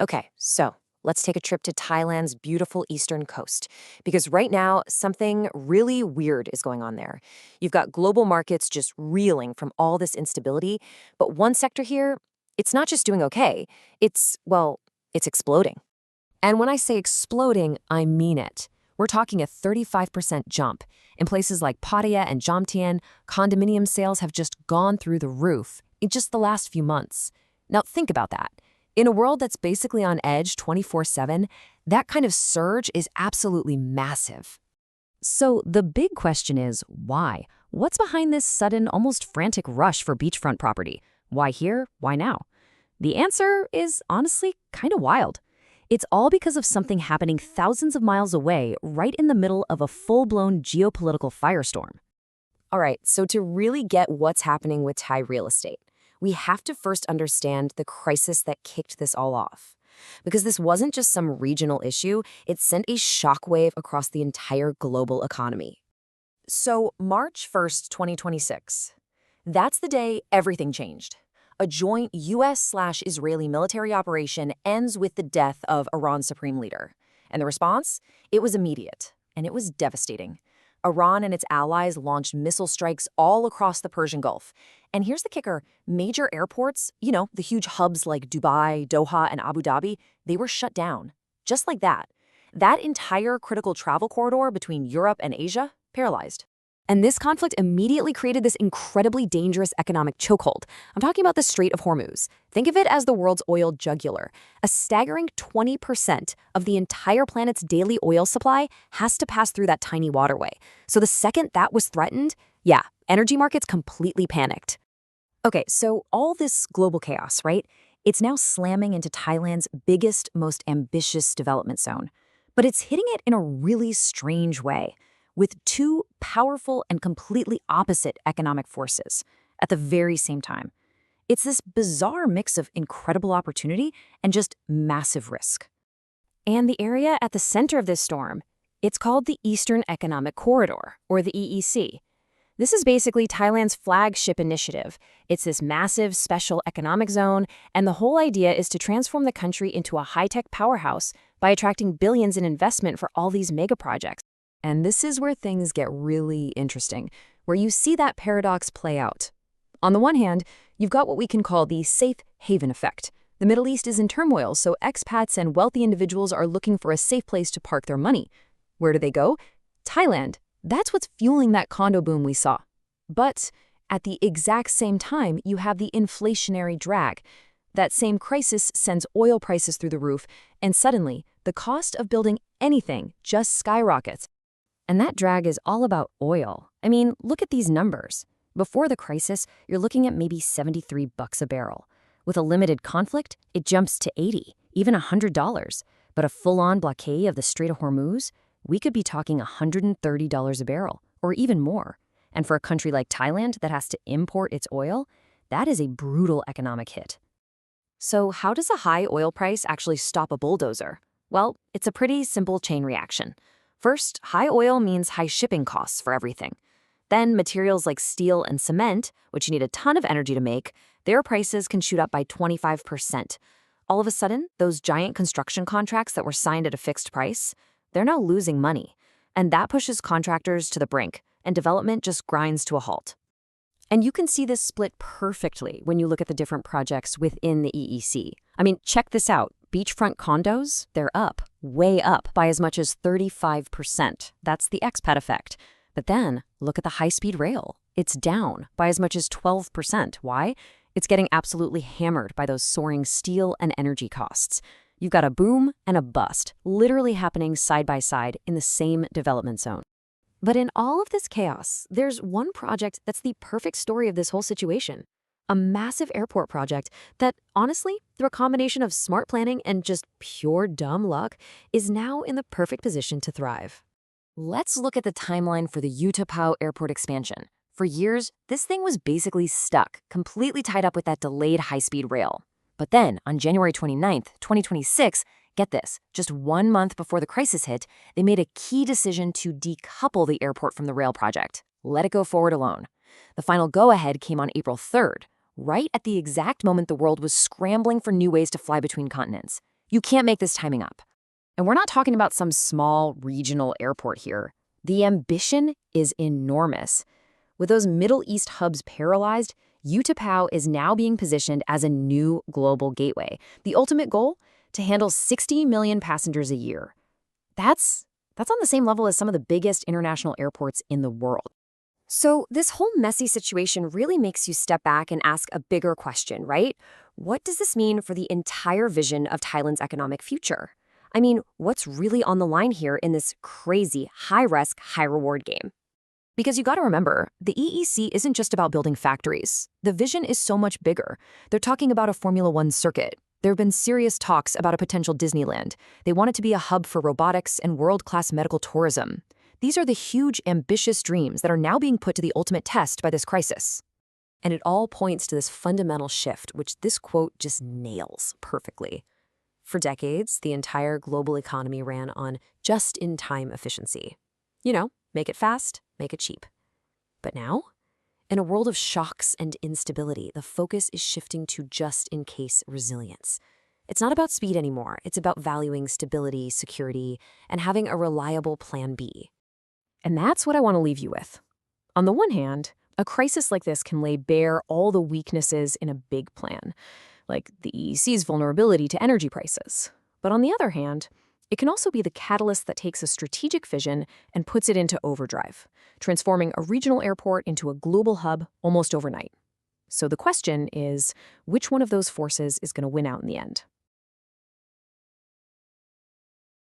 Okay, so let's take a trip to Thailand's beautiful eastern coast. Because right now, something really weird is going on there. You've got global markets just reeling from all this instability, but one sector here, it's not just doing okay, it's exploding. And when I say exploding, I mean it. We're talking a 35% jump. In places like Pattaya and Jomtien, condominium sales have just gone through the roof in just the last few months. Now, think about that. In a world that's basically on edge 24/7, that kind of surge is absolutely massive. So the big question is, why? What's behind this sudden, almost frantic rush for beachfront property? Why here? Why now? The answer is honestly kind of wild. It's all because of something happening thousands of miles away, right in the middle of a full-blown geopolitical firestorm. All right, so to really get what's happening with Thai real estate, we have to first understand the crisis that kicked this all off. Because this wasn't just some regional issue, it sent a shockwave across the entire global economy. So, March 1st, 2026. That's the day everything changed. A joint US/Israeli military operation ends with the death of Iran's supreme leader. And the response? It was immediate, and it was devastating. Iran and its allies launched missile strikes all across the Persian Gulf. And here's the kicker, major airports, the huge hubs like Dubai, Doha, and Abu Dhabi, they were shut down. Just like that. That entire critical travel corridor between Europe and Asia, paralyzed. And this conflict immediately created this incredibly dangerous economic chokehold. I'm talking about the Strait of Hormuz. Think of it as the world's oil jugular. A staggering 20% of the entire planet's daily oil supply has to pass through that tiny waterway. So the second that was threatened, yeah, energy markets completely panicked. Okay, so all this global chaos, right? It's now slamming into Thailand's biggest, most ambitious development zone. But it's hitting it in a really strange way, with two powerful and completely opposite economic forces at the very same time. It's this bizarre mix of incredible opportunity and just massive risk. And the area at the center of this storm, it's called the Eastern Economic Corridor, or the EEC. This is basically Thailand's flagship initiative. It's this massive special economic zone, and the whole idea is to transform the country into a high-tech powerhouse by attracting billions in investment for all these mega projects. And this is where things get really interesting, where you see that paradox play out. On the one hand, you've got what we can call the safe haven effect. The Middle East is in turmoil, so expats and wealthy individuals are looking for a safe place to park their money. Where do they go? Thailand. That's what's fueling that condo boom we saw. But at the exact same time, you have the inflationary drag. That same crisis sends oil prices through the roof, and suddenly, the cost of building anything just skyrockets. And that drag is all about oil. I mean, look at these numbers. Before the crisis, you're looking at maybe $73 a barrel. With a limited conflict, it jumps to $80, even $100. But a full-on blockade of the Strait of Hormuz, we could be talking $130 a barrel, or even more. And for a country like Thailand that has to import its oil, that is a brutal economic hit. So how does a high oil price actually stop a bulldozer? Well, it's a pretty simple chain reaction. First, high oil means high shipping costs for everything. Then materials like steel and cement, which you need a ton of energy to make, their prices can shoot up by 25%. All of a sudden, those giant construction contracts that were signed at a fixed price, they're now losing money. And that pushes contractors to the brink, and development just grinds to a halt. And you can see this split perfectly when you look at the different projects within the EEC. I mean, check this out. Beachfront condos, they're up, way up, by as much as 35%. That's the expat effect. But then, look at the high-speed rail. It's down by as much as 12%. Why? It's getting absolutely hammered by those soaring steel and energy costs. You've got a boom and a bust, literally happening side by side in the same development zone. But in all of this chaos, there's one project that's the perfect story of this whole situation. A massive airport project that, honestly, through a combination of smart planning and just pure dumb luck, is now in the perfect position to thrive. Let's look at the timeline for the Utapao airport expansion. For years, this thing was basically stuck, completely tied up with that delayed high-speed rail. But then, on January 29th, 2026, get this, just 1 month before the crisis hit, they made a key decision to decouple the airport from the rail project. Let it go forward alone. The final go-ahead came on April 3rd, right at the exact moment the world was scrambling for new ways to fly between continents. You can't make this timing up. And we're not talking about some small regional airport here. The ambition is enormous. With those Middle East hubs paralyzed, Utapao is now being positioned as a new global gateway. The ultimate goal? To handle 60 million passengers a year. That's on the same level as some of the biggest international airports in the world. So this whole messy situation really makes you step back and ask a bigger question, right? What does this mean for the entire vision of Thailand's economic future? I mean, what's really on the line here in this crazy, high-risk, high-reward game? Because you got to remember, the EEC isn't just about building factories. The vision is so much bigger. They're talking about a Formula One circuit. There have been serious talks about a potential Disneyland. They want it to be a hub for robotics and world-class medical tourism. These are the huge, ambitious dreams that are now being put to the ultimate test by this crisis. And it all points to this fundamental shift, which this quote just nails perfectly. For decades, the entire global economy ran on just-in-time efficiency. Make it fast, make it cheap. But now, in a world of shocks and instability, the focus is shifting to just-in-case resilience. It's not about speed anymore. It's about valuing stability, security, and having a reliable plan B. And that's what I want to leave you with. On the one hand, a crisis like this can lay bare all the weaknesses in a big plan, like the EEC's vulnerability to energy prices. But on the other hand, it can also be the catalyst that takes a strategic vision and puts it into overdrive, transforming a regional airport into a global hub almost overnight. So the question is, which one of those forces is going to win out in the end?